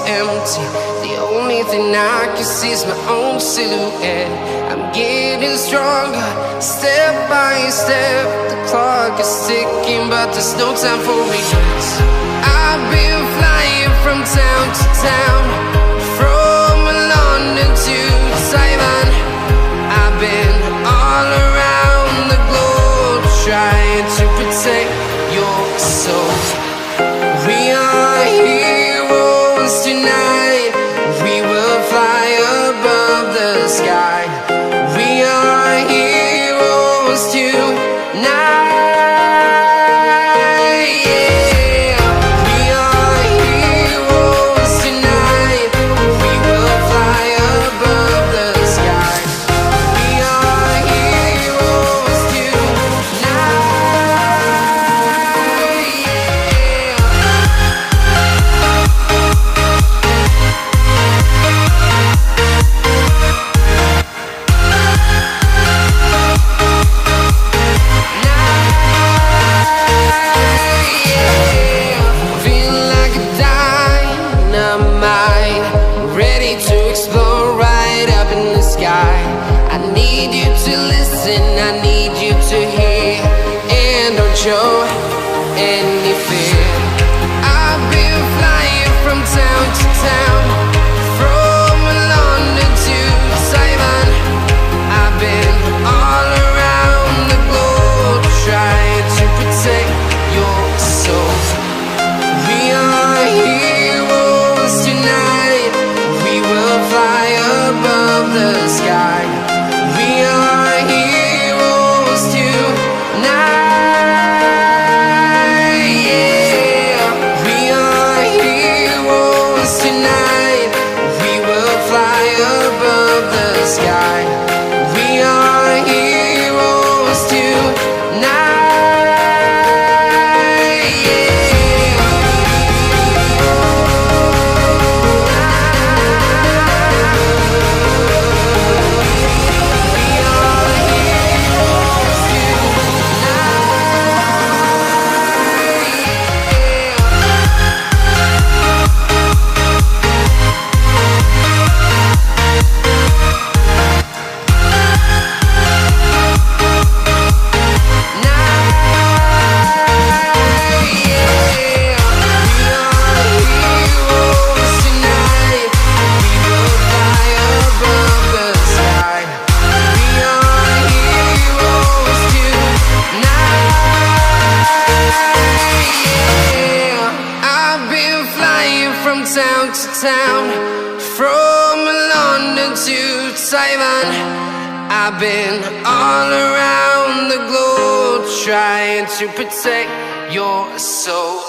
empty. The only thing I can see is my own silhouette. I'm getting stronger, step by step. The clock is ticking, but there's no time for regrets. I've been flying from town to town, from London to Taiwan. I've been all around the globe, trying to protect your soul. We are heroes tonight. We will fly above the sky. We are heroes tonight. Yeah. We are heroes tonight. We will fly above the sky. We are heroes tonight. I need you to listen, I need you to hear, and don't show any fear. I've been flying from town to town, from London to Taiwan. I've been all around the globe, trying to protect your soul. We are heroes tonight. We will fly above the sky. We are heroes tonight. Yeah. We are heroes tonight. We will fly above the sky. We are heroes tonight. From town to town, from London to Taiwan. I've been all around the globe, trying to protect your soul.